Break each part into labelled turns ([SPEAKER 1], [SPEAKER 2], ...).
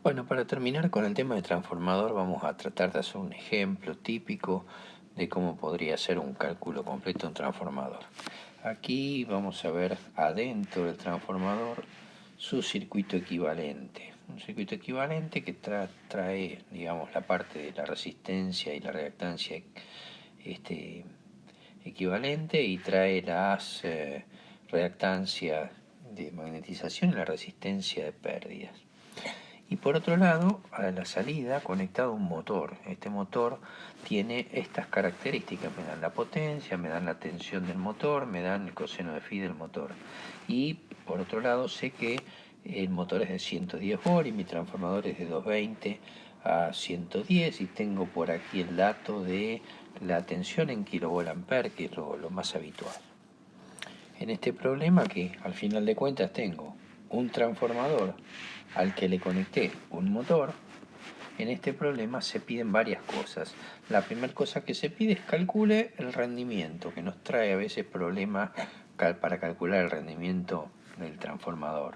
[SPEAKER 1] Bueno, para terminar con el tema de transformador, vamos a tratar de hacer un ejemplo típico de cómo podría ser un cálculo completo de un transformador. Aquí vamos a ver adentro del transformador su circuito equivalente. Un circuito equivalente que trae, digamos, la parte de la resistencia y la reactancia equivalente y trae las reactancias de magnetización y la resistencia de pérdidas. Y por otro lado, a la salida conectado un motor. Este motor tiene estas características, me dan la potencia, me dan la tensión del motor, me dan el coseno de phi del motor. Y por otro lado sé que el motor es de 110 volt y mi transformador es de 220 a 110 y tengo por aquí el dato de la tensión en kilovolt ampere, que es lo más habitual. En este problema, que al final de cuentas tengo un transformador al que le conecté un motor, en este problema se piden varias cosas. La primera cosa que se pide es calcule el rendimiento, que nos trae a veces problemas para calcular el rendimiento del transformador.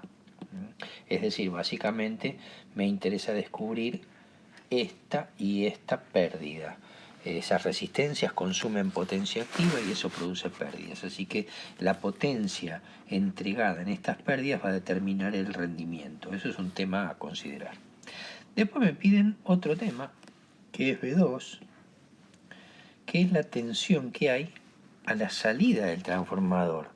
[SPEAKER 1] Es decir, básicamente me interesa descubrir esta y esta pérdida. Esas resistencias consumen potencia activa y eso produce pérdidas. Así que la potencia entregada en estas pérdidas va a determinar el rendimiento. Eso es un tema a considerar. Después me piden otro tema, que es B2, que es la tensión que hay a la salida del transformador.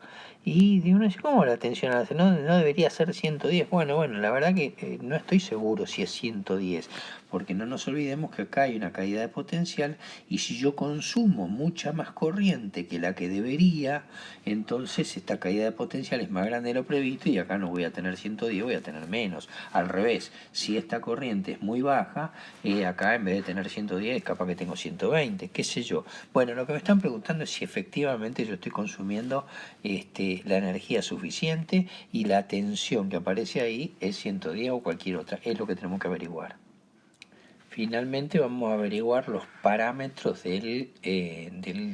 [SPEAKER 1] Y de uno dice, ¿cómo la tensión a la salida? ¿No debería ser 110? Bueno, la verdad que no estoy seguro si es 110, porque no nos olvidemos que acá hay una caída de potencial y si yo consumo mucha más corriente que la que debería, entonces esta caída de potencial es más grande de lo previsto y acá no voy a tener 110, voy a tener menos. Al revés, si esta corriente es muy baja, acá en vez de tener 110, capaz que tengo 120, qué sé yo. Bueno, lo que me están preguntando es si efectivamente yo estoy consumiendo la energía suficiente y la tensión que aparece ahí es 110 o cualquier otra. Es lo que tenemos que averiguar. Finalmente vamos a averiguar los parámetros del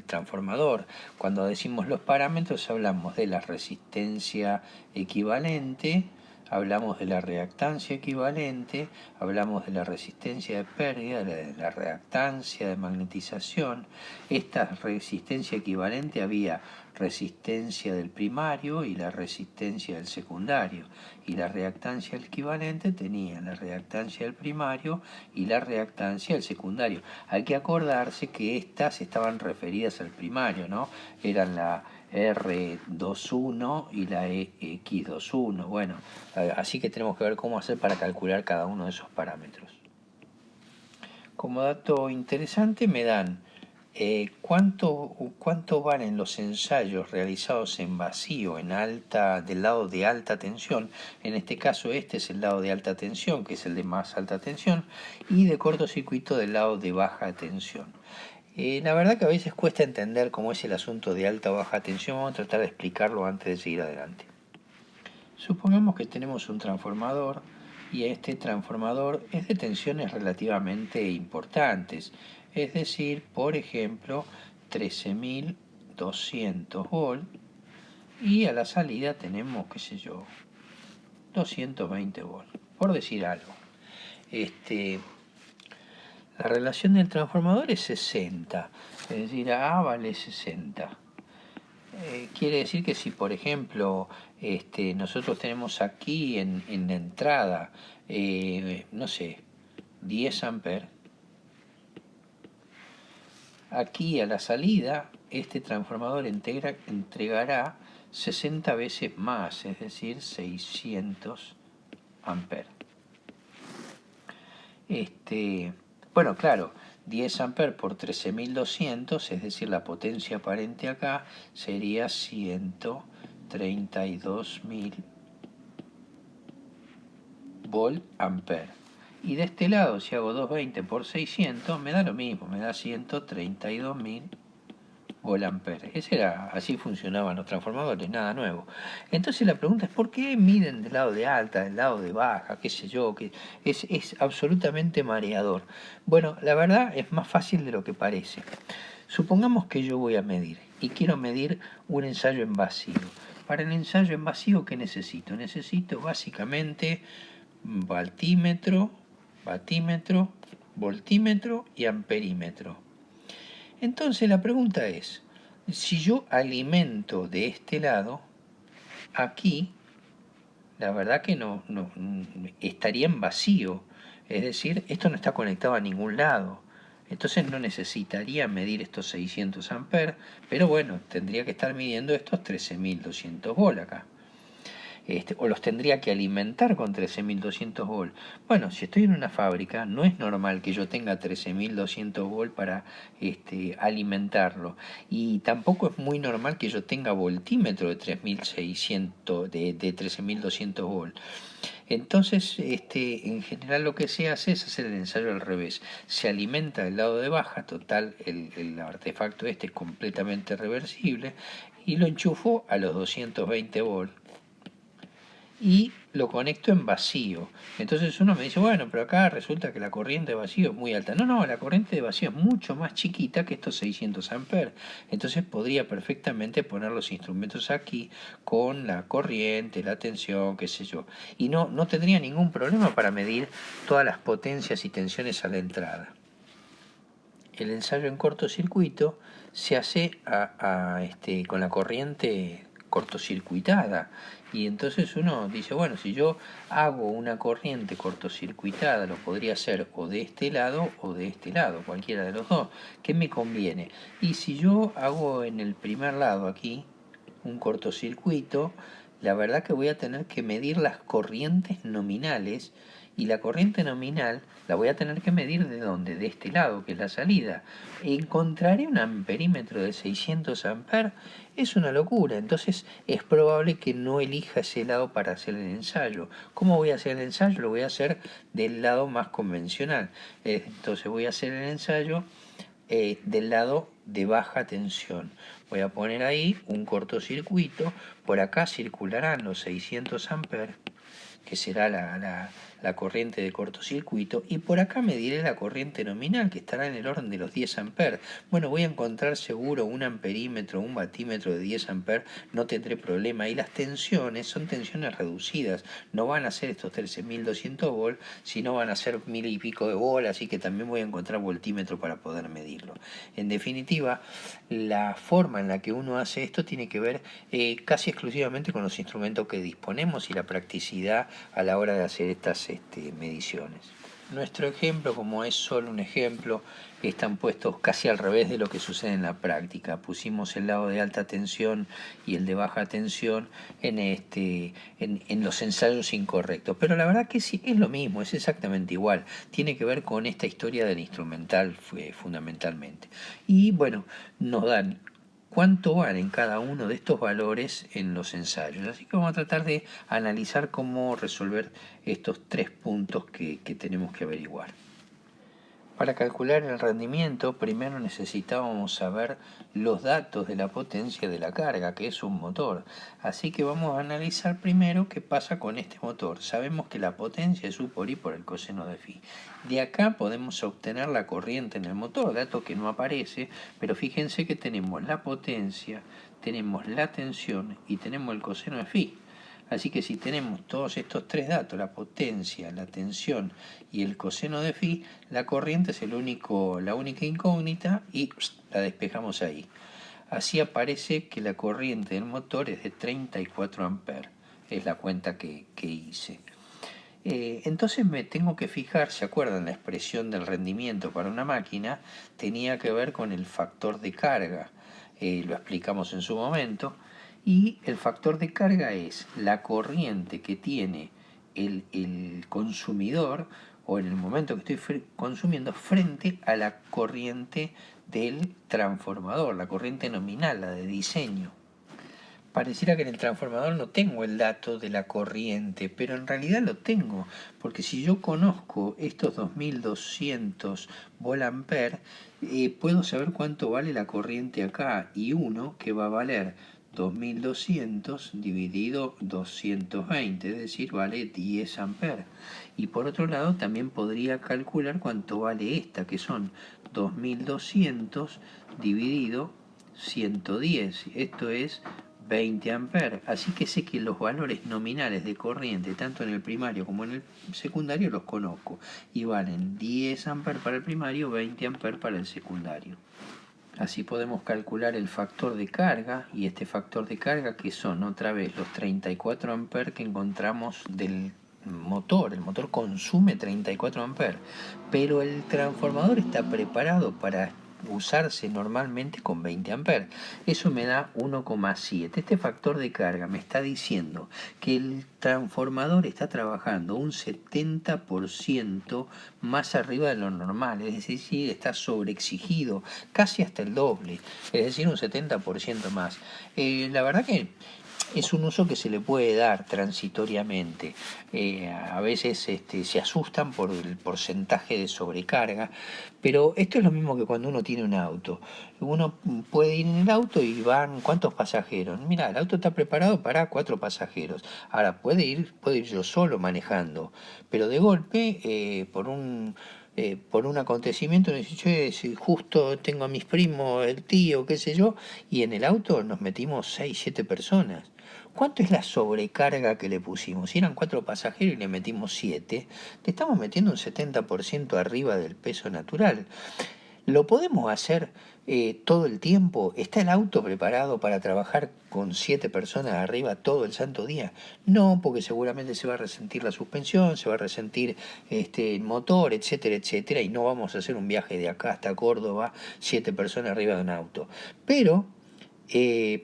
[SPEAKER 1] transformador. Cuando decimos los parámetros hablamos de la resistencia equivalente, hablamos de la reactancia equivalente, hablamos de la resistencia de pérdida, de la reactancia de magnetización. Esta resistencia equivalente había resistencia del primario y la resistencia del secundario. Y la reactancia equivalente tenía la reactancia del primario y la reactancia del secundario. Hay que acordarse que estas estaban referidas al primario, ¿no? Eran la R21 y la X21. Bueno, así que tenemos que ver cómo hacer para calcular cada uno de esos parámetros. Como dato interesante me dan cuánto valen los ensayos realizados en vacío del lado de alta tensión. En este caso este es el lado de alta tensión, que es el de más alta tensión, y de cortocircuito del lado de baja tensión. La verdad que a veces cuesta entender cómo es el asunto de alta o baja tensión. Vamos a tratar de explicarlo antes de seguir adelante. Supongamos que tenemos un transformador y este transformador es de tensiones relativamente importantes, es decir, por ejemplo, 13.200 volt y a la salida tenemos, qué sé yo, 220 volt, por decir algo. La relación del transformador es 60, es decir, A vale 60. Quiere decir que si, por ejemplo, nosotros tenemos aquí en la entrada, no sé, 10 amperes, aquí a la salida este transformador entregará 60 veces más, es decir, 600 amperes. Bueno, claro, 10 amperes por 13.200, es decir, la potencia aparente acá sería 132.000 volt ampere. Y de este lado, si hago 220 por 600, me da lo mismo, me da 132.000 volt ampere. Así funcionaban los transformadores, nada nuevo. Entonces la pregunta es, ¿por qué miden del lado de alta, del lado de baja, qué sé yo? Que es absolutamente mareador. Bueno, la verdad es más fácil de lo que parece. Supongamos que yo voy a medir y quiero medir un ensayo en vacío. Para el ensayo en vacío, ¿qué necesito? Necesito básicamente un voltímetro batímetro, voltímetro y amperímetro. Entonces la pregunta es, si yo alimento de este lado, aquí la verdad que no estaría en vacío, es decir, esto no está conectado a ningún lado. Entonces no necesitaría medir estos 600 amperes, pero bueno, tendría que estar midiendo estos 13.200 volt acá. O los tendría que alimentar con 13.200 volt. Bueno, si estoy en una fábrica, no es normal que yo tenga 13.200 volt para alimentarlo. Y tampoco es muy normal que yo tenga voltímetro de 3.600, de 13.200 volt. Entonces, en general lo que se hace es hacer el ensayo al revés. Se alimenta del lado de baja, total, el artefacto es completamente reversible, y lo enchufo a los 220 volt y lo conecto en vacío. Entonces uno me dice, bueno, pero acá resulta que la corriente de vacío es muy alta. No, la corriente de vacío es mucho más chiquita que estos 600 amperes. Entonces podría perfectamente poner los instrumentos aquí con la corriente, la tensión, qué sé yo. Y no tendría ningún problema para medir todas las potencias y tensiones a la entrada. El ensayo en cortocircuito se hace con la corriente cortocircuitada, y entonces uno dice, bueno, si yo hago una corriente cortocircuitada, lo podría hacer o de este lado o de este lado, cualquiera de los dos. ¿Qué me conviene? Y si yo hago en el primer lado aquí un cortocircuito, la verdad que voy a tener que medir las corrientes nominales, y la corriente nominal la voy a tener que medir de dónde, de este lado, que es la salida. Encontraré un amperímetro de 600 amperes, es una locura. Entonces es probable que no elija ese lado para hacer el ensayo. ¿Cómo voy a hacer el ensayo? Lo voy a hacer del lado más convencional. Entonces voy a hacer el ensayo del lado de baja tensión. Voy a poner ahí un cortocircuito, por acá circularán los 600 amperes, que será la corriente de cortocircuito, y por acá mediré la corriente nominal, que estará en el orden de los 10 amperes. Bueno, voy a encontrar seguro un amperímetro, un batímetro de 10 amperes, no tendré problema. Y las tensiones son tensiones reducidas, no van a ser estos 13.200 volt, sino van a ser 1000 y pico de volt, así que también voy a encontrar voltímetro para poder medirlo. En definitiva, la forma en la que uno hace esto tiene que ver casi exclusivamente con los instrumentos que disponemos y la practicidad a la hora de hacer estas mediciones. Nuestro ejemplo, como es solo un ejemplo, están puestos casi al revés de lo que sucede en la práctica. Pusimos el lado de alta tensión y el de baja tensión en los ensayos incorrectos. Pero la verdad que sí, es lo mismo, es exactamente igual. Tiene que ver con esta historia del instrumental fundamentalmente. Y bueno, nos dan cuánto valen cada uno de estos valores en los ensayos. Así que vamos a tratar de analizar cómo resolver estos 3 puntos que tenemos que averiguar. Para calcular el rendimiento, primero necesitábamos saber los datos de la potencia de la carga, que es un motor. Así que vamos a analizar primero qué pasa con este motor. Sabemos que la potencia es U por I por el coseno de phi. De acá podemos obtener la corriente en el motor, dato que no aparece, pero fíjense que tenemos la potencia, tenemos la tensión y tenemos el coseno de phi. Así que si tenemos todos estos 3 datos, la potencia, la tensión y el coseno de phi, la corriente es la única incógnita y la despejamos ahí. Así aparece que la corriente del motor es de 34 amperes. Es la cuenta que hice. Entonces me tengo que fijar, ¿se acuerdan? La expresión del rendimiento para una máquina tenía que ver con el factor de carga. Lo explicamos en su momento. Y el factor de carga es la corriente que tiene el consumidor, o en el momento que estoy consumiendo, frente a la corriente del transformador, la corriente nominal, la de diseño. Pareciera que en el transformador no tengo el dato de la corriente, pero en realidad lo tengo, porque si yo conozco estos 2200 volt-ampere, puedo saber cuánto vale la corriente acá, y uno que va a valer 2200 dividido 220, es decir, vale 10 amperes. Y por otro lado también podría calcular cuánto vale esta, que son 2200 dividido 110, esto es 20 amperes, así que sé que los valores nominales de corriente, tanto en el primario como en el secundario, los conozco, y valen 10 amperes para el primario, 20 amperes para el secundario. Así podemos calcular el factor de carga, y este factor de carga que son otra vez los 34 amperes que encontramos del motor. El motor consume 34 amperes, pero el transformador está preparado para usarse normalmente con 20 amperes. Eso me da 1,7. Este factor de carga me está diciendo que el transformador está trabajando un 70% más arriba de lo normal, es decir, está sobreexigido, casi hasta el doble, es decir, un 70% más. La verdad que es un uso que se le puede dar transitoriamente. A veces se asustan por el porcentaje de sobrecarga, pero esto es lo mismo que cuando uno tiene un auto. Uno puede ir en el auto y van, ¿cuántos pasajeros? Mira, el auto está preparado para 4 pasajeros. Ahora, puedo ir yo solo manejando, pero de golpe, por un acontecimiento, me dice, che, si justo tengo a mis primos, el tío, qué sé yo, y en el auto nos metimos 6, 7 personas. ¿Cuánto es la sobrecarga que le pusimos? Si eran 4 pasajeros y le metimos 7, le estamos metiendo un 70% arriba del peso natural. ¿Lo podemos hacer todo el tiempo? ¿Está el auto preparado para trabajar con 7 personas arriba todo el santo día? No, porque seguramente se va a resentir la suspensión, se va a resentir el motor, etcétera, etcétera, y no vamos a hacer un viaje de acá hasta Córdoba 7 personas arriba de un auto. Pero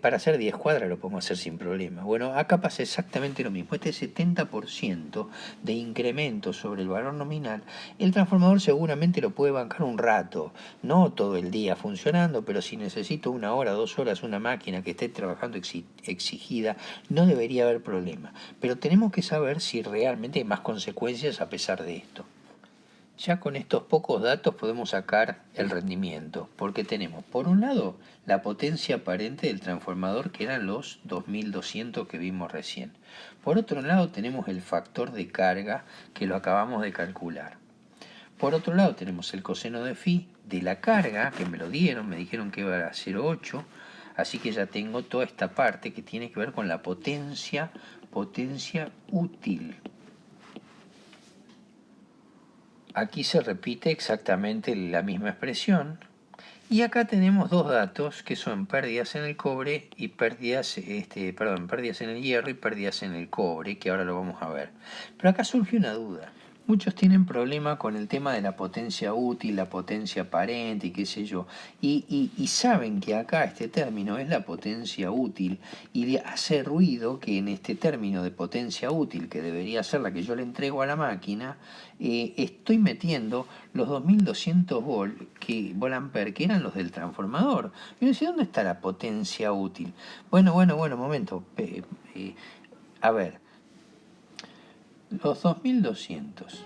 [SPEAKER 1] para hacer 10 cuadras lo podemos hacer sin problema. Bueno, acá pasa exactamente lo mismo. Este 70% de incremento sobre el valor nominal, el transformador seguramente lo puede bancar un rato, no todo el día funcionando, pero si necesito 1 hora, 2 horas una máquina que esté trabajando exigida, no debería haber problema. Pero tenemos que saber si realmente hay más consecuencias a pesar de esto. Ya con estos pocos datos podemos sacar el rendimiento, porque tenemos, por un lado, la potencia aparente del transformador, que eran los 2200 que vimos recién. Por otro lado, tenemos el factor de carga, que lo acabamos de calcular. Por otro lado, tenemos el coseno de phi de la carga, que me lo dieron, me dijeron que iba a 0,8, así que ya tengo toda esta parte que tiene que ver con la potencia útil. Aquí se repite exactamente la misma expresión. Y acá tenemos dos datos que son pérdidas en el cobre y pérdidas en el hierro y pérdidas en el cobre, que ahora lo vamos a ver. Pero acá surge una duda. Muchos tienen problema con el tema de la potencia útil, la potencia aparente y qué sé yo. Y saben que acá este término es la potencia útil y le hace ruido que en este término de potencia útil, que debería ser la que yo le entrego a la máquina, estoy metiendo los 2200 volt-ampere que eran los del transformador. Y uno dice, ¿dónde está la potencia útil? Bueno, momento. A ver, los 2200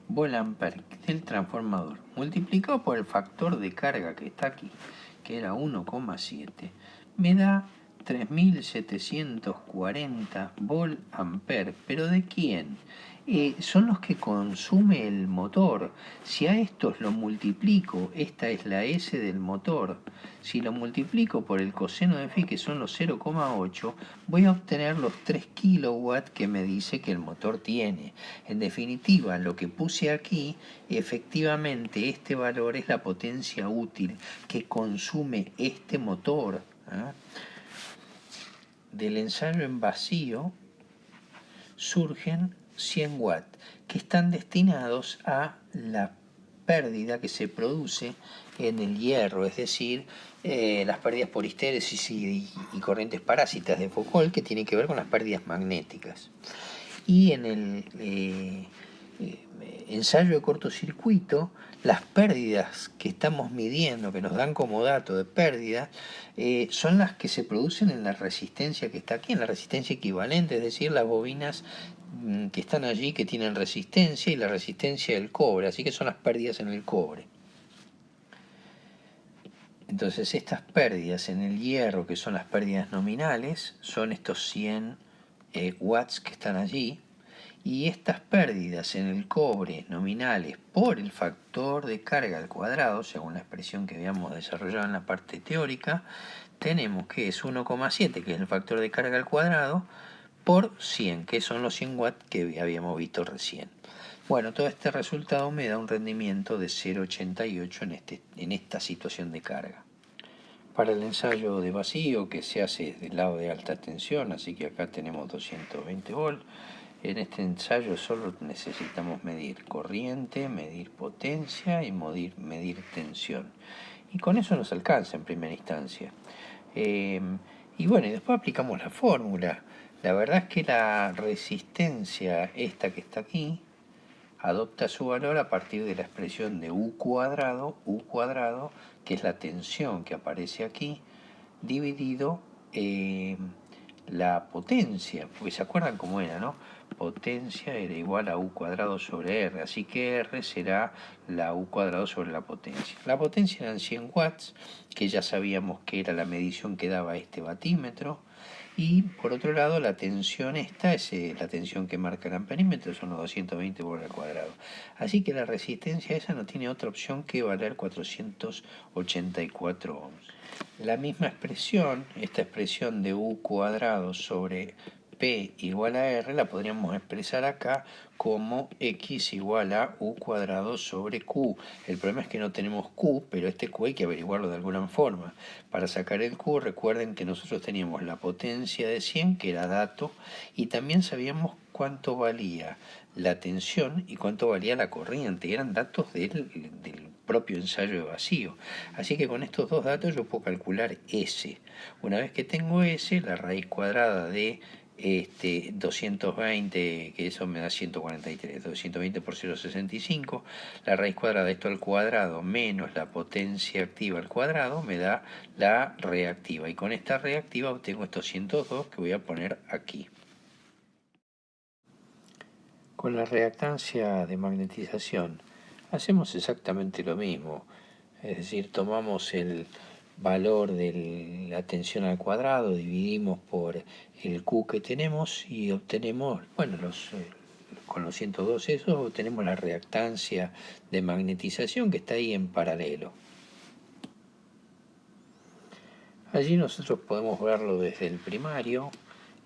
[SPEAKER 1] volt-ampere del transformador multiplicado por el factor de carga que está aquí, que era 1,7, me da 3740 volt-ampere. ¿Pero de quién? Son los que consume el motor. Si a estos lo multiplico, esta es la S del motor, si lo multiplico por el coseno de phi, que son los 0,8, voy a obtener los 3 kilowatts que me dice que el motor tiene. En definitiva, lo que puse aquí, efectivamente, este valor es la potencia útil que consume este motor. Del ensayo en vacío surgen 100 watts que están destinados a la pérdida que se produce en el hierro, es decir, las pérdidas por histéresis y corrientes parásitas de Foucault, que tienen que ver con las pérdidas magnéticas. Y en el ensayo de cortocircuito, las pérdidas que estamos midiendo, que nos dan como dato de pérdida, son las que se producen en la resistencia que está aquí, en la resistencia equivalente, es decir, las bobinas que están allí que tienen resistencia y la resistencia del cobre, así que son las pérdidas en el cobre. Entonces estas pérdidas en el hierro, que son las pérdidas nominales, son estos 100 watts que están allí, y estas pérdidas en el cobre nominales por el factor de carga al cuadrado, según la expresión que habíamos desarrollado en la parte teórica, tenemos que es 1,7, que es el factor de carga al cuadrado, por 100, que son los 100 watts que habíamos visto recién. Bueno, todo este resultado me da un rendimiento de 0,88 en esta situación de carga. Para el ensayo de vacío, que se hace desde el lado de alta tensión, así que acá tenemos 220 volts, en este ensayo solo necesitamos medir corriente, medir potencia y medir tensión. Y con eso nos alcanza en primera instancia. Y bueno, y después aplicamos la fórmula. La verdad es que la resistencia, esta que está aquí, adopta su valor a partir de la expresión de U cuadrado, que es la tensión que aparece aquí, dividido la potencia, porque se acuerdan cómo era, ¿no? Potencia era igual a U cuadrado sobre R, así que R será la U cuadrado sobre la potencia. La potencia eran 100 watts, que ya sabíamos que era la medición que daba este batímetro, y por otro lado la tensión esta es la tensión que marca el amperímetro, son los 220 volts al cuadrado. Así que la resistencia esa no tiene otra opción que valer 484 ohms. La misma expresión, esta expresión de U cuadrado sobre P igual a R, la podríamos expresar acá como X igual a U cuadrado sobre Q. El problema es que no tenemos Q, pero este Q hay que averiguarlo de alguna forma. Para sacar el Q, recuerden que nosotros teníamos la potencia de 100, que era dato, y también sabíamos cuánto valía la tensión y cuánto valía la corriente. Eran datos del propio ensayo de vacío. Así que con estos dos datos yo puedo calcular S. Una vez que tengo S, la raíz cuadrada de 220, que eso me da 143, 220 por 0,65, la raíz cuadrada de esto al cuadrado menos la potencia activa al cuadrado me da la reactiva, y con esta reactiva obtengo estos 102 que voy a poner aquí. Con la reactancia de magnetización hacemos exactamente lo mismo, es decir, tomamos el valor de la tensión al cuadrado, dividimos por el Q que tenemos y obtenemos, bueno, con los 102 esos obtenemos la reactancia de magnetización que está ahí en paralelo. Allí nosotros podemos verlo desde el primario.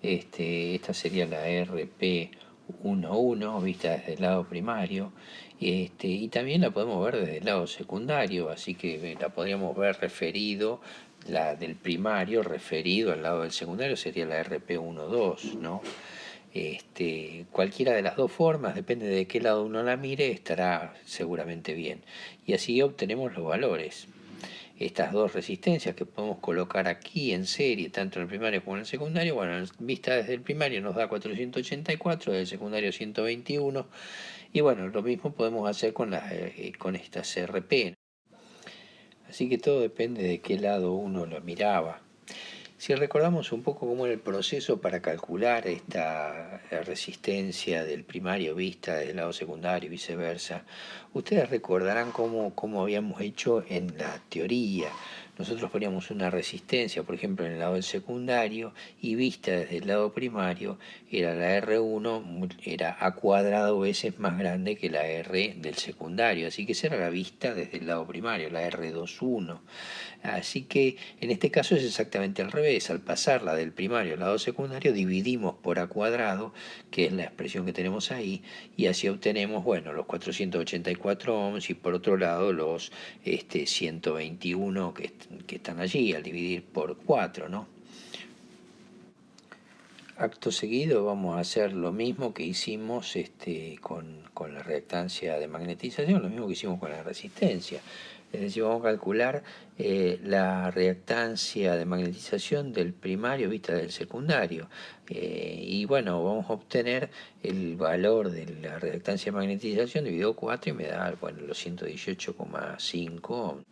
[SPEAKER 1] Esta sería la RP11 vista desde el lado primario, y también la podemos ver desde el lado secundario, así que la podríamos ver referido, la del primario referido al lado del secundario sería la RP12, ¿no? Cualquiera de las dos formas, depende de qué lado uno la mire, estará seguramente bien. Y así obtenemos los valores. Estas dos resistencias que podemos colocar aquí en serie, tanto en el primario como en el secundario, bueno, en vista desde el primario nos da 484, desde el secundario 121, y bueno, lo mismo podemos hacer con estas RP. Así que todo depende de qué lado uno lo miraba. Si recordamos un poco cómo era el proceso para calcular esta resistencia del primario vista del lado secundario y viceversa, ustedes recordarán cómo habíamos hecho en la teoría. Nosotros poníamos una resistencia, por ejemplo, en el lado del secundario, y vista desde el lado primario, era la R1, era a cuadrado veces más grande que la R del secundario. Así que esa era la vista desde el lado primario, la R21. Así que en este caso es exactamente al revés. Al pasarla del primario al lado secundario, dividimos por a cuadrado, que es la expresión que tenemos ahí, y así obtenemos, bueno, los 484 ohms y por otro lado los 121 que están allí al dividir por 4, ¿no? Acto seguido vamos a hacer lo mismo que hicimos con la reactancia de magnetización, lo mismo que hicimos con la resistencia. Es decir, vamos a calcular la reactancia de magnetización del primario vista del secundario. Y bueno, vamos a obtener el valor de la reactancia de magnetización dividido 4 y me da, bueno, los 118,5.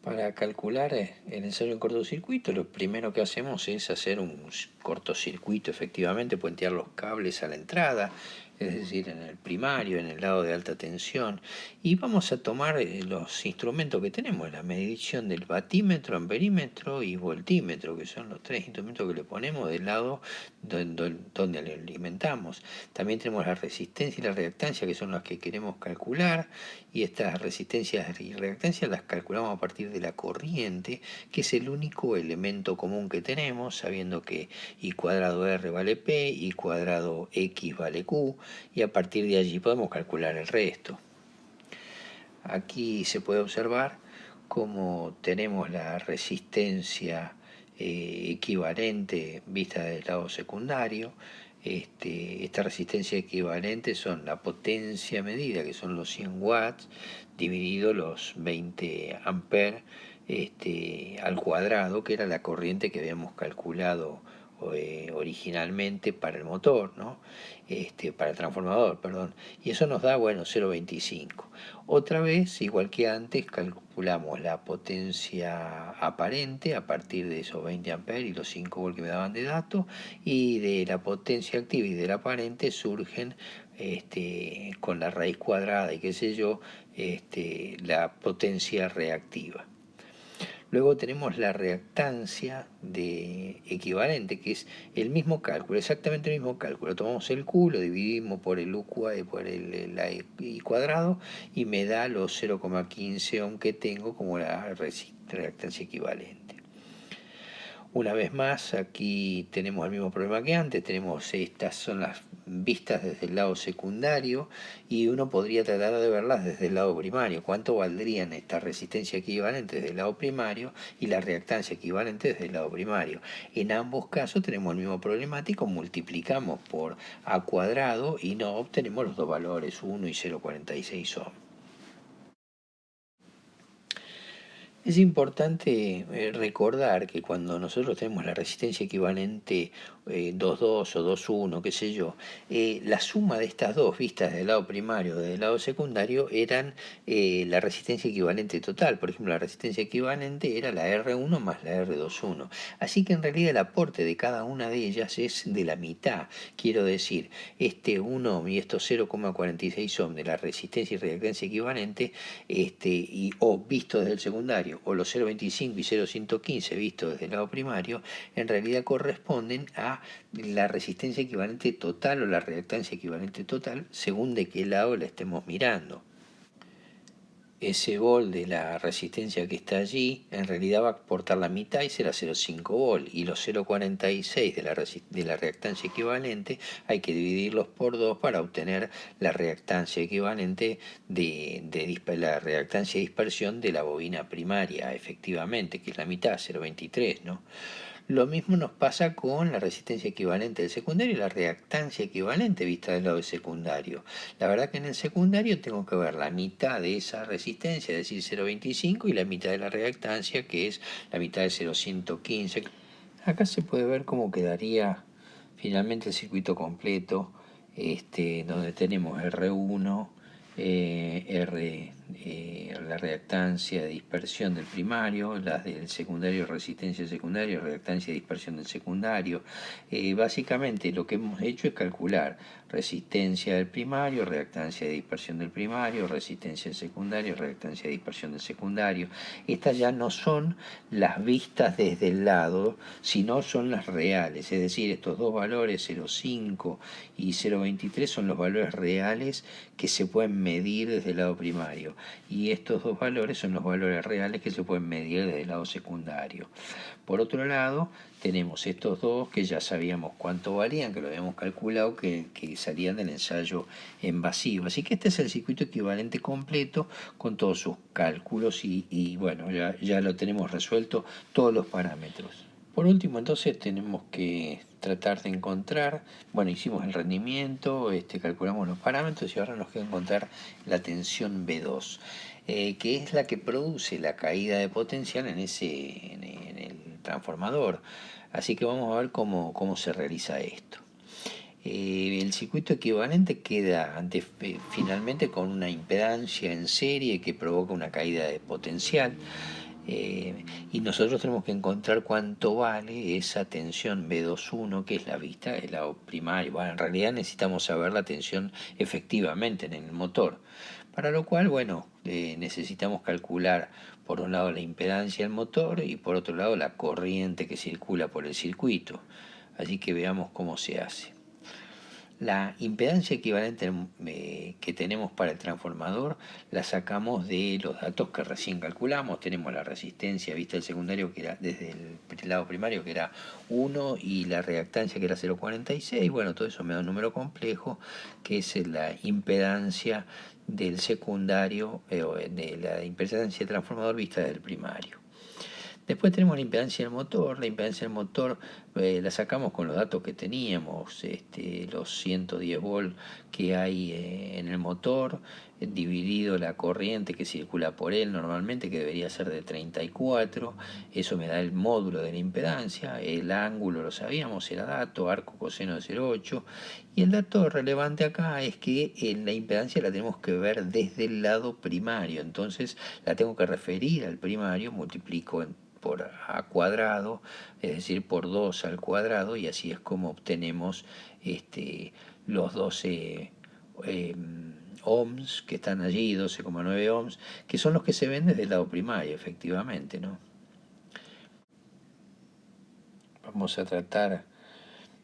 [SPEAKER 1] Para calcular el ensayo en cortocircuito, lo primero que hacemos es hacer un cortocircuito, efectivamente, puentear los cables a la entrada. es decir, en el primario, en el lado de alta tensión, y vamos a tomar los instrumentos que tenemos, la medición del batímetro, amperímetro y voltímetro, que son los tres instrumentos que le ponemos del lado donde le alimentamos. También tenemos la resistencia y la reactancia, que son las que queremos calcular, y estas resistencias y reactancias las calculamos a partir de la corriente, que es el único elemento común que tenemos, sabiendo que I cuadrado R vale P, I cuadrado X vale Q, y a partir de allí podemos calcular el resto. Aquí se puede observar cómo tenemos la resistencia equivalente vista del lado secundario. Esta resistencia equivalente son la potencia medida, que son los 100 watts, dividido los 20 amperes al cuadrado, que era la corriente que habíamos calculado originalmente para el motor, ¿no? Para el transformador, perdón. Y eso nos da, bueno, 0,25. Otra vez, igual que antes, calculamos la potencia aparente a partir de esos 20 amperes y los 5 volts que me daban de datos, y de la potencia activa y de la aparente surgen con la raíz cuadrada y qué sé yo, la potencia reactiva. Luego tenemos la reactancia de equivalente, que es el mismo cálculo, exactamente el mismo cálculo. Tomamos el Q, lo dividimos por el U por la I cuadrado, y me da los 0,15 ohm que tengo como la reactancia equivalente. Una vez más, aquí tenemos el mismo problema que antes, estas son las vistas desde el lado secundario, y uno podría tratar de verlas desde el lado primario. ¿Cuánto valdrían esta resistencia equivalente desde el lado primario y la reactancia equivalente desde el lado primario? En ambos casos tenemos el mismo problemático, multiplicamos por A cuadrado y no obtenemos los dos valores, 1 y 0,46 ohm. Es importante recordar que cuando nosotros tenemos la resistencia equivalente 2,2 o 2,1, qué sé yo, la suma de estas dos vistas del lado primario o del lado secundario eran la resistencia equivalente total. Por ejemplo, la resistencia equivalente era la R1 más la R21. Así que en realidad el aporte de cada una de ellas es de la mitad. Quiero decir, 1 ohm y estos 0,46 ohm de la resistencia y reactancia equivalente, o visto desde el secundario, o los 0,25 y 0,115 vistos desde el lado primario, en realidad corresponden a la resistencia equivalente total o la reactancia equivalente total, según de qué lado la estemos mirando. Ese volt de la resistencia que está allí en realidad va a aportar la mitad y será 0,5 volt, y los 0,46 de la reactancia equivalente hay que dividirlos por 2 para obtener la reactancia equivalente de la reactancia de dispersión de la bobina primaria, efectivamente, que es la mitad, 0,23, ¿no? Lo mismo nos pasa con la resistencia equivalente del secundario y la reactancia equivalente vista del lado del secundario. La verdad que en el secundario tengo que ver la mitad de esa resistencia, es decir, 0,25, y la mitad de la reactancia, que es la mitad de 0,115. Acá se puede ver cómo quedaría finalmente el circuito completo, donde tenemos R1, la reactancia de dispersión del primario, las del secundario, resistencia del secundario, reactancia de dispersión del secundario. Básicamente lo que hemos hecho es calcular resistencia del primario, reactancia de dispersión del primario, resistencia del secundario, reactancia de dispersión del secundario. Estas ya no son las vistas desde el lado, sino son las reales, es decir, estos dos valores 0,5 y 0,23 son los valores reales que se pueden medir desde el lado primario, y estos dos valores son los valores reales que se pueden medir desde el lado secundario. Por otro lado, tenemos estos dos que ya sabíamos cuánto valían, que lo habíamos calculado, que salían del ensayo invasivo. Así que este es el circuito equivalente completo con todos sus cálculos, y bueno, ya lo tenemos resuelto todos los parámetros. Por último, entonces tenemos que tratar de encontrar, bueno, hicimos el rendimiento, calculamos los parámetros, y ahora nos queda encontrar la tensión B2, que es la que produce la caída de potencial en el transformador. Así que vamos a ver cómo se realiza esto. El circuito equivalente queda finalmente con una impedancia en serie que provoca una caída de potencial. y nosotros tenemos que encontrar cuánto vale esa tensión B21, que es la vista del lado primario. Bueno, en realidad necesitamos saber la tensión efectivamente en el motor, para lo cual, bueno, necesitamos calcular por un lado la impedancia del motor y por otro lado la corriente que circula por el circuito. Así que veamos cómo se hace. La impedancia equivalente que tenemos para el transformador la sacamos de los datos que recién calculamos. Tenemos la resistencia vista del secundario, que era desde el lado primario, que era 1, y la reactancia, que era 0,46. Bueno, todo eso me da un número complejo, que es la impedancia del secundario, de la impedancia del transformador vista del primario. Después tenemos la impedancia del motor. La impedancia del motor la sacamos con los datos que teníamos, los 110 volts que hay en el motor, dividido la corriente que circula por él normalmente, que debería ser de 34. Eso me da el módulo de la impedancia. El ángulo lo sabíamos, era dato, arco coseno de 0,8. Y el dato relevante acá es que la impedancia la tenemos que ver desde el lado primario. Entonces la tengo que referir al primario, multiplico por a cuadrado, es decir, por 2 al cuadrado, y así es como obtenemos los 12 ohms que están allí, 12,9 ohms, que son los que se ven desde el lado primario, efectivamente, ¿no? Vamos a tratar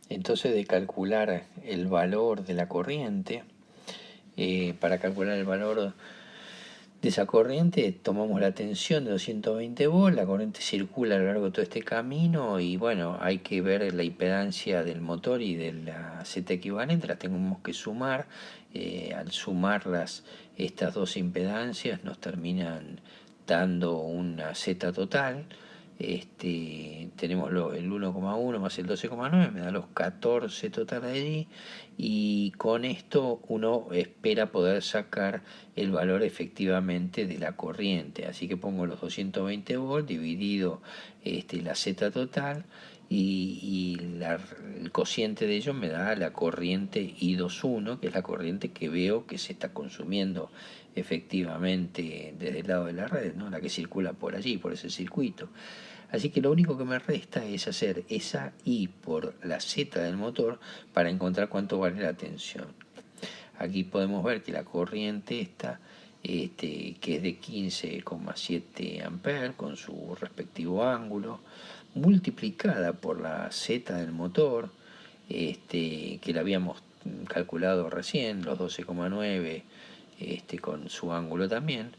[SPEAKER 1] entonces de calcular el valor de la corriente. Para calcular el valor de esa corriente tomamos la tensión de 220 volts, la corriente circula a lo largo de todo este camino y bueno, hay que ver la impedancia del motor y de la Z equivalente, las tenemos que sumar. Al sumarlas, estas dos impedancias nos terminan dando una Z total. Tenemos el 1,1 más el 12,9, me da los 14 totales allí, y con esto uno espera poder sacar el valor efectivamente de la corriente. Así que pongo los 220 volts dividido la Z total, y el cociente de ello me da la corriente I21, que es la corriente que veo que se está consumiendo efectivamente desde el lado de la red, ¿no? La que circula por allí, por ese circuito. Así que lo único que me resta es hacer esa I por la Z del motor para encontrar cuánto vale la tensión. Aquí podemos ver que la corriente esta, que es de 15,7 amperes con su respectivo ángulo, multiplicada por la Z del motor, que la habíamos calculado recién, los 12,9, con su ángulo también,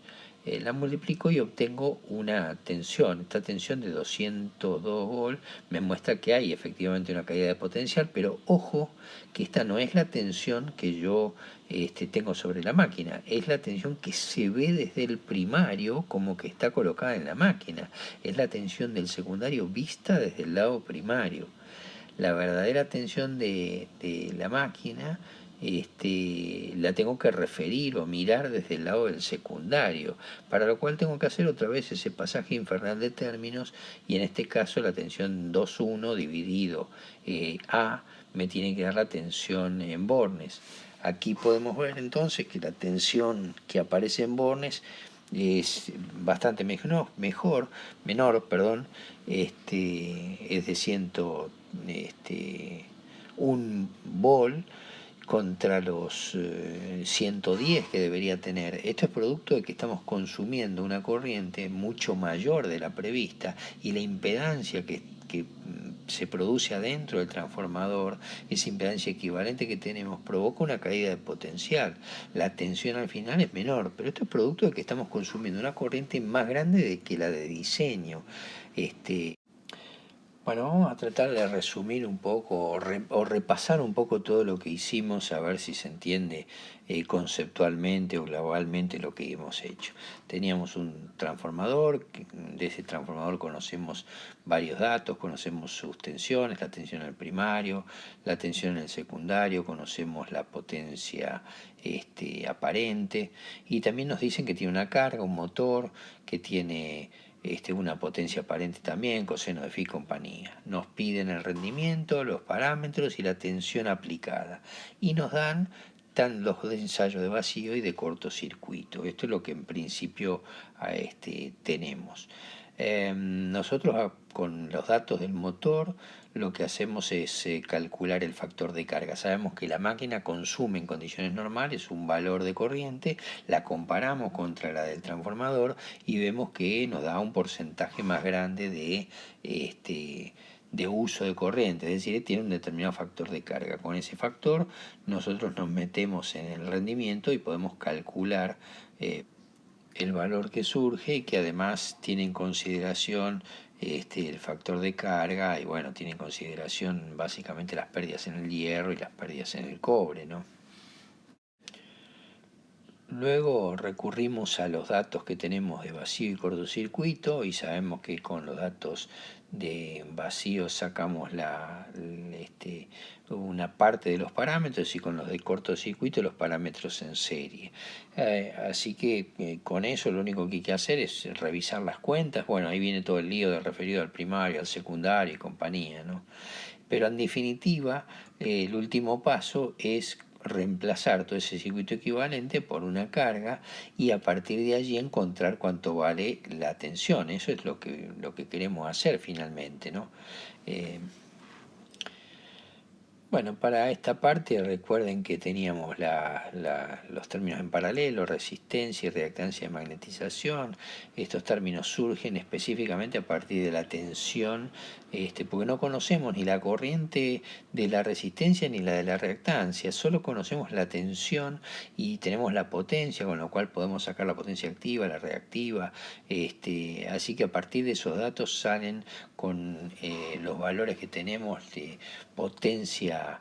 [SPEAKER 1] la multiplico y obtengo una tensión. Esta tensión de 202 volts me muestra que hay efectivamente una caída de potencial, pero ojo que esta no es la tensión que yo tengo sobre la máquina, es la tensión que se ve desde el primario como que está colocada en la máquina, es la tensión del secundario vista desde el lado primario. La verdadera tensión de la máquina la tengo que referir o mirar desde el lado del secundario, para lo cual tengo que hacer otra vez ese pasaje infernal de términos, y en este caso la tensión 2,1 dividido A me tiene que dar la tensión en bornes. Aquí podemos ver entonces que la tensión que aparece en bornes es bastante menor, es de 1 volt contra los 110 que debería tener. Esto es producto de que estamos consumiendo una corriente mucho mayor de la prevista, y la impedancia que se produce adentro del transformador, esa impedancia equivalente que tenemos, provoca una caída de potencial. La tensión al final es menor, pero esto es producto de que estamos consumiendo una corriente más grande de que la de diseño. Bueno, vamos a tratar de resumir un poco o repasar un poco todo lo que hicimos, a ver si se entiende conceptualmente o globalmente lo que hemos hecho. Teníamos un transformador, de ese transformador conocemos varios datos, conocemos sus tensiones, la tensión en el primario, la tensión en el secundario, conocemos la potencia aparente, y también nos dicen que tiene una carga, un motor, que tiene una potencia aparente también, coseno de phi y compañía. Nos piden el rendimiento, los parámetros y la tensión aplicada, y nos dan los ensayos de vacío y de cortocircuito. Esto es lo que en principio tenemos. Nosotros con los datos del motor lo que hacemos es calcular el factor de carga. Sabemos que la máquina consume en condiciones normales un valor de corriente, la comparamos contra la del transformador y vemos que nos da un porcentaje más grande de uso de corriente, es decir, tiene un determinado factor de carga. Con ese factor nosotros nos metemos en el rendimiento y podemos calcular el valor que surge y que además tiene en consideración el factor de carga y bueno, tiene en consideración básicamente las pérdidas en el hierro y las pérdidas en el cobre, ¿no? Luego recurrimos a los datos que tenemos de vacío y cortocircuito y sabemos que con los datos de vacío sacamos una parte de los parámetros y con los de cortocircuito los parámetros en serie. Así que con eso lo único que hay que hacer es revisar las cuentas. Bueno, ahí viene todo el lío de referido al primario, al secundario y compañía, ¿no? Pero en definitiva, el último paso es reemplazar todo ese circuito equivalente por una carga y a partir de allí encontrar cuánto vale la tensión. Eso es lo que queremos hacer finalmente, ¿no? Eh, bueno, para esta parte recuerden que teníamos los términos en paralelo, resistencia y reactancia de magnetización. Estos términos surgen específicamente a partir de la tensión, porque no conocemos ni la corriente de la resistencia ni la de la reactancia, solo conocemos la tensión y tenemos la potencia, con lo cual podemos sacar la potencia activa, la reactiva. Así que a partir de esos datos salen con los valores que tenemos de potencia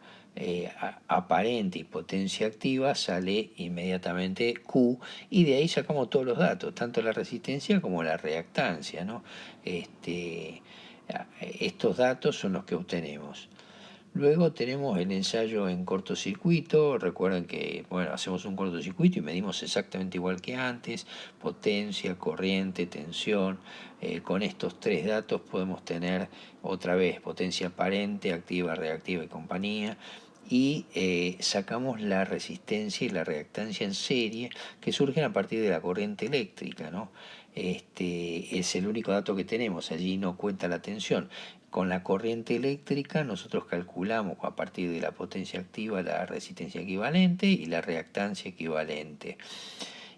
[SPEAKER 1] aparente y potencia activa, sale inmediatamente Q y de ahí sacamos todos los datos, tanto la resistencia como la reactancia, ¿no? Estos datos son los que obtenemos. Luego tenemos el ensayo en cortocircuito. Recuerden que bueno, hacemos un cortocircuito y medimos exactamente igual que antes, potencia, corriente, tensión. Con estos tres datos podemos tener otra vez potencia aparente, activa, reactiva y compañía. Y sacamos la resistencia y la reactancia en serie que surgen a partir de la corriente eléctrica, ¿no? Es el único dato que tenemos, allí no cuenta la tensión. Con la corriente eléctrica nosotros calculamos a partir de la potencia activa la resistencia equivalente y la reactancia equivalente.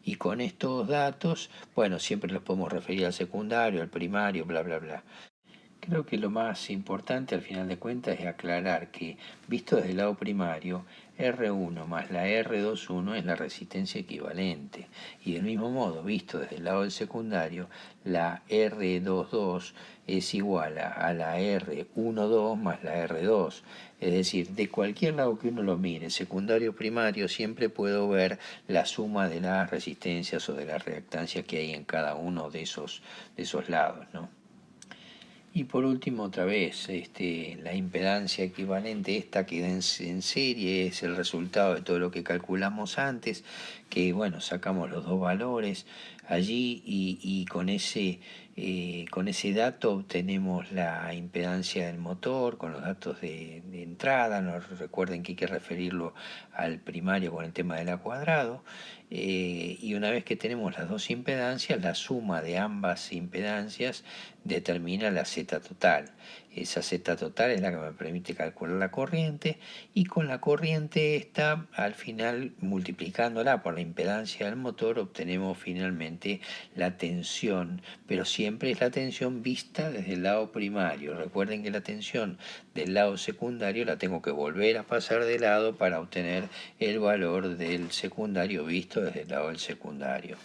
[SPEAKER 1] Y con estos datos, bueno, siempre los podemos referir al secundario, al primario, bla, bla, bla. Creo que lo más importante al final de cuentas es aclarar que, visto desde el lado primario, R1 más la R21 es la resistencia equivalente. Y del mismo modo, visto desde el lado del secundario, la R22 es igual a la R12 más la R2. Es decir, de cualquier lado que uno lo mire, secundario o primario, siempre puedo ver la suma de las resistencias o de la reactancia que hay en cada uno de esos lados, ¿no? Y por último, otra vez, la impedancia equivalente, esta que da en serie, es el resultado de todo lo que calculamos antes, que bueno, sacamos los dos valores allí y con ese dato obtenemos la impedancia del motor, con los datos de entrada. No recuerden que hay que referirlo al primario con el tema de la cuadrado. Y una vez que tenemos las dos impedancias, la suma de ambas impedancias determina la Z total. Esa Z total es la que me permite calcular la corriente y con la corriente esta, al final, multiplicándola por la impedancia del motor, obtenemos finalmente la tensión, pero siempre es la tensión vista desde el lado primario. Recuerden que la tensión del lado secundario la tengo que volver a pasar de lado para obtener el valor del secundario visto desde el lado del secundario.